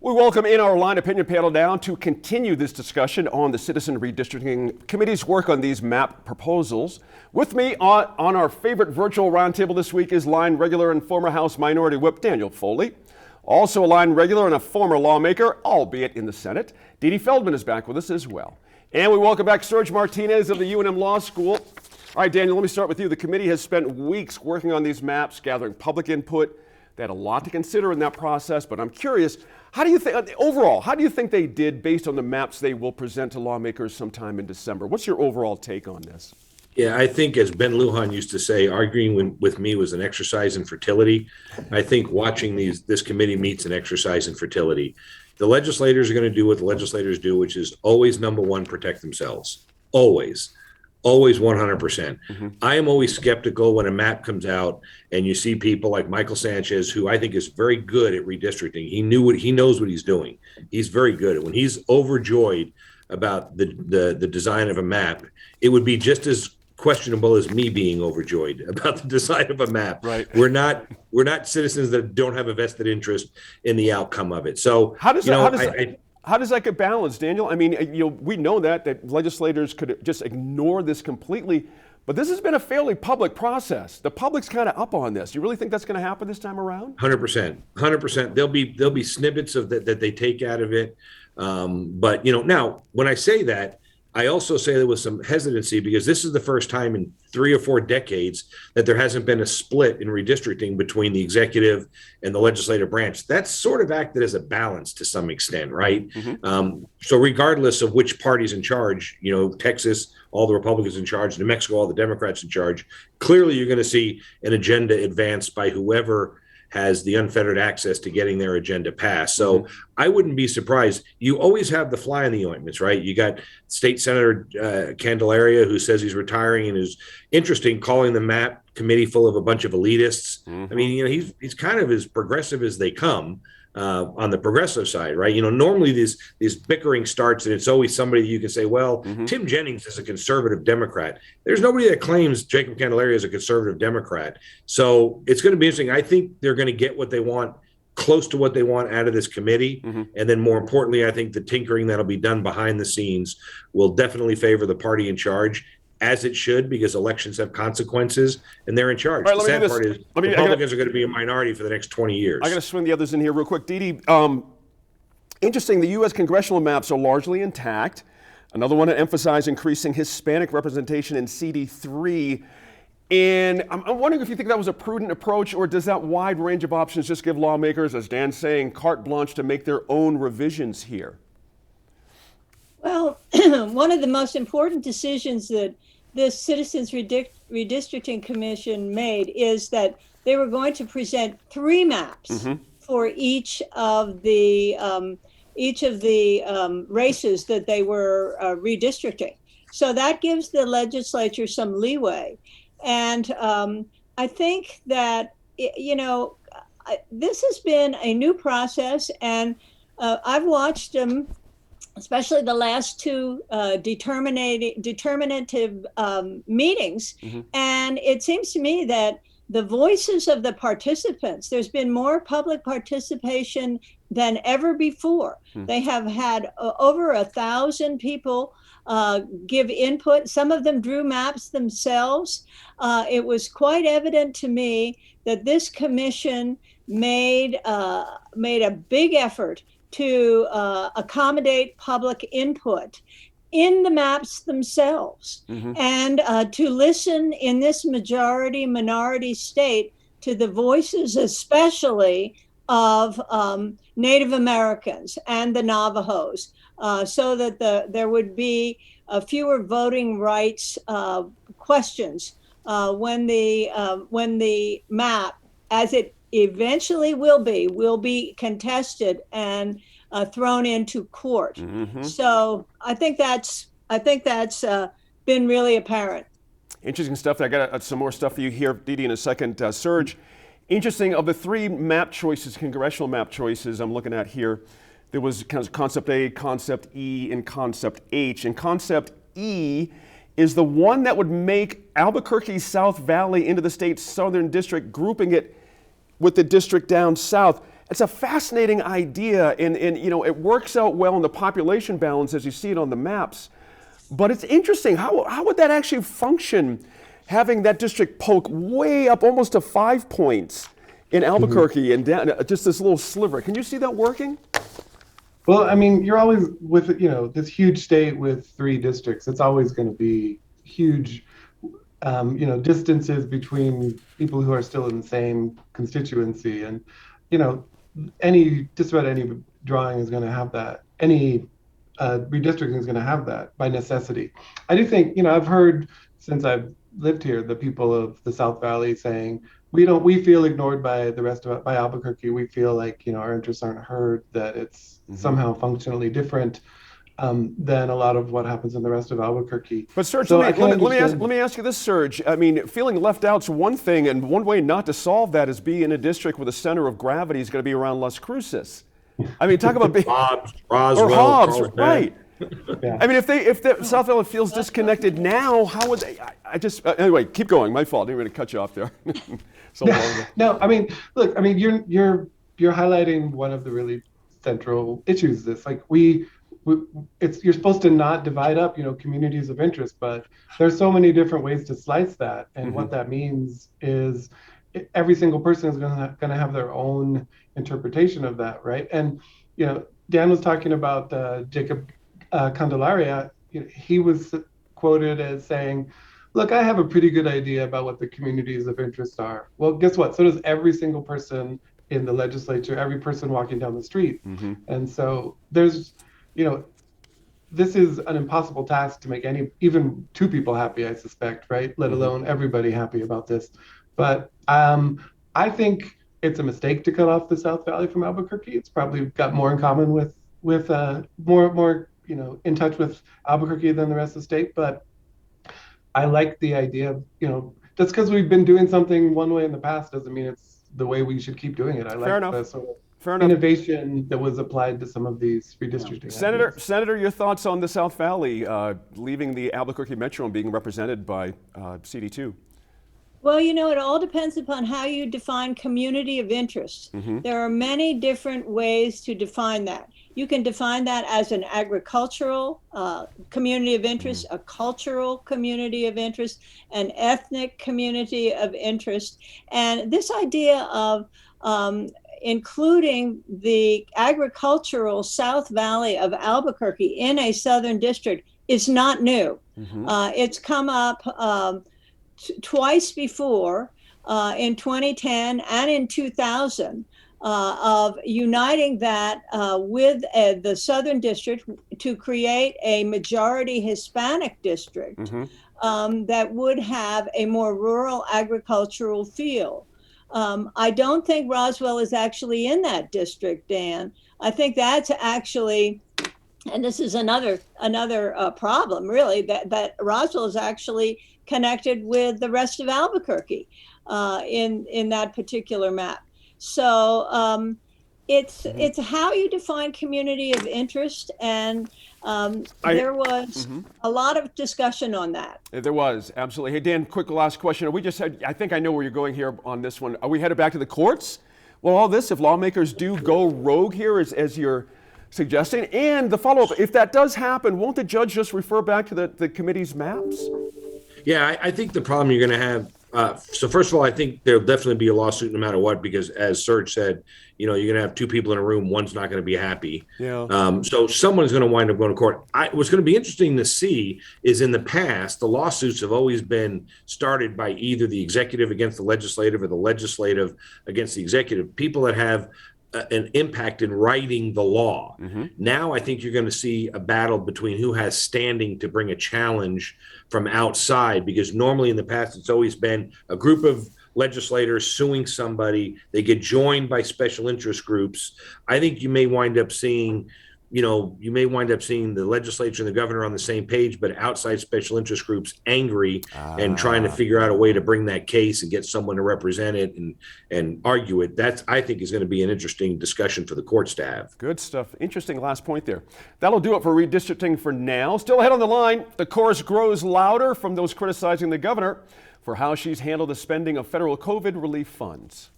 We welcome in our line opinion panel down to continue this discussion on the Citizen Redistricting Committee's work on these map proposals. With me on our favorite virtual roundtable this week is line regular and former House Minority Whip Daniel Foley. Also a line regular and a former lawmaker, albeit in the Senate, Dee Dee Feldman is back with us as well. And we welcome back Serge Martinez of the UNM Law School. All right, Daniel, let me start with you. The committee has spent weeks working on these maps, gathering public input. They had a lot to consider in that process, but I'm curious, how do you think they did based on the maps they will present to lawmakers sometime in December? What's your overall take on this? Yeah, I think, as Ben Lujan used to say, arguing with me was an exercise in fertility. I think watching this committee meet's an exercise in fertility. The legislators are going to do what the legislators do, which is always, number one, protect themselves. Always 100%. I am always skeptical when a map comes out and you see people like Michael Sanchez, who I think is very good at redistricting. He knows what he's doing. He's very good at when he's overjoyed about the design of a map. It would be just as questionable as me being overjoyed about the design of a map. Right. We're not citizens that don't have a vested interest in the outcome of it. So how does that get balanced, Daniel? I mean, we know that legislators could just ignore this completely, but this has been a fairly public process. The public's kind of up on this. You really think that's going to happen this time around? 100%. There'll be snippets of that they take out of it. But now when I say that, I also say there was some hesitancy because this is the first time in 3 or 4 decades that there hasn't been a split in redistricting between the executive and the legislative branch. That's sort of acted as a balance to some extent, right? So regardless of which party's in charge, Texas, all the Republicans in charge, New Mexico, all the Democrats in charge, clearly you're going to see an agenda advanced by whoever has the unfettered access to getting their agenda passed. So I wouldn't be surprised. You always have the fly in the ointments, right? You got State Senator Candelaria, who says he's retiring and is interesting, calling the map committee full of a bunch of elitists. I mean, he's kind of as progressive as they come on the progressive side, right? Normally these bickering starts and it's always somebody that you can say, well, Tim Jennings is a conservative Democrat. There's nobody that claims Jacob Candelaria is a conservative Democrat. So it's going to be interesting. I think they're going to get what they want, close to what they want out of this committee. And then more importantly, I think the tinkering that'll be done behind the scenes will definitely favor the party in charge, as it should, because elections have consequences and they're in charge. Right, the sad part is Republicans are going to be a minority for the next 20 years. I got to swing the others in here real quick. Dee Dee, interesting, the U.S. congressional maps are largely intact. Another one to emphasize increasing Hispanic representation in CD3. And I'm wondering if you think that was a prudent approach, or does that wide range of options just give lawmakers, as Dan's saying, carte blanche to make their own revisions here? Well, one of the most important decisions that this Citizens Redistricting Commission made is that they were going to present 3 maps for each of the races that they were redistricting. So that gives the legislature some leeway. And I think that, this has been a new process, and I've watched them, especially the last 2 determinative meetings. And it seems to me that the voices of the participants, there's been more public participation than ever before. They have had over 1,000 people give input. Some of them drew maps themselves. It was quite evident to me that this commission made a big effort to accommodate public input in the maps themselves, and to listen in this minority state to the voices, especially of Native Americans and the Navajos, so that there would be fewer voting rights questions when the map, as it eventually will be contested and thrown into court. So I think that's been really apparent. Interesting stuff. I got some more stuff for you here, Dee Dee, in a second. Serge, interesting, of the 3 map choices, congressional map choices I'm looking at here, there was Concept A, Concept E, and Concept H. And Concept E is the one that would make Albuquerque's South Valley into the state's southern district, grouping it with the district down south. it's a fascinating idea, and it works out well in the population balance as you see it on the maps. But it's interesting, how would that actually function, having that district poke way up almost to 5 points in Albuquerque and down just this little sliver? Can you see that working? Well, I mean, you're always with, this huge state with 3 districts. It's always going to be huge, distances between people who are still in the same constituency. And, just about any drawing is going to have that. Any redistricting is going to have that by necessity. I do think, I've heard since I've lived here, the people of the South Valley saying, we feel ignored by by Albuquerque. We feel like, our interests aren't heard, that it's somehow functionally different than a lot of what happens in the rest of Albuquerque. But Serge, So let I me ask you this, Serge. I mean, feeling left out's one thing, and one way not to solve that is be in a district where the center of gravity is going to be around Las Cruces. I mean, talk about being Hobbs, Roswell, or Hobbs, Carlsbad. right? Yeah. I mean, if the South Valley feels disconnected now, how would they? Anyway, keep going. My fault. I didn't mean to cut you off there. So long. No, I mean, look, I mean, you're highlighting one of the really central issues. This, like, you're supposed to not divide up, communities of interest, but there's so many different ways to slice that, and what that means is every single person is going to have their own interpretation of that, right? And Dan was talking about Jacob Candelaria. He was quoted as saying, "Look, I have a pretty good idea about what the communities of interest are." Well, guess what? So does every single person in the legislature, every person walking down the street. And so there's, this is an impossible task to make even 2 people happy, I suspect, right? Let alone everybody happy about this. But I think it's a mistake to cut off the South Valley from Albuquerque. It's probably got more in common with more in touch with Albuquerque than the rest of the state. But I like the idea of, just because we've been doing something one way in the past doesn't mean it's the way we should keep doing it. I like the sort of innovation that was applied to some of these redistricting. Senator, your thoughts on the South Valley leaving the Albuquerque Metro and being represented by CD2? Well, it all depends upon how you define community of interest. There are many different ways to define that. You can define that as an agricultural community of interest, a cultural community of interest, an ethnic community of interest. And this idea of including the agricultural South Valley of Albuquerque in a southern district is not new. It's come up twice before, in 2010 and in 2000, of uniting that with the Southern District to create a majority Hispanic district that would have a more rural agricultural feel. I don't think Roswell is actually in that district, Dan. I think that's actually, and this is another problem, really, that Roswell is actually connected with the rest of Albuquerque in that particular map. So it's how you define community of interest, and there was a lot of discussion on that. There was, absolutely. Hey, Dan, quick last question. I think I know where you're going here on this one. Are we headed back to the courts? Well, all this, if lawmakers do go rogue here, as you're suggesting, and the follow-up, if that does happen, won't the judge just refer back to the committee's maps? Yeah, I think the problem you're going to have, so first of all, I think there'll definitely be a lawsuit no matter what, because as Serge said, you're going to have 2 people in a room, one's not going to be happy. Yeah. So someone's going to wind up going to court. What's going to be interesting to see is in the past, the lawsuits have always been started by either the executive against the legislative or the legislative against the executive, people that have an impact in writing the law. Now I think you're going to see a battle between who has standing to bring a challenge from outside, because normally in the past it's always been a group of legislators suing somebody. They get joined by special interest groups. I think you may wind up seeing the legislature and the governor on the same page, but outside special interest groups angry and trying to figure out a way to bring that case and get someone to represent it and argue it. That, I think, is going to be an interesting discussion for the courts to have. Good stuff. Interesting last point there. That'll do it for redistricting for now. Still ahead on the line, the chorus grows louder from those criticizing the governor for how she's handled the spending of federal COVID relief funds.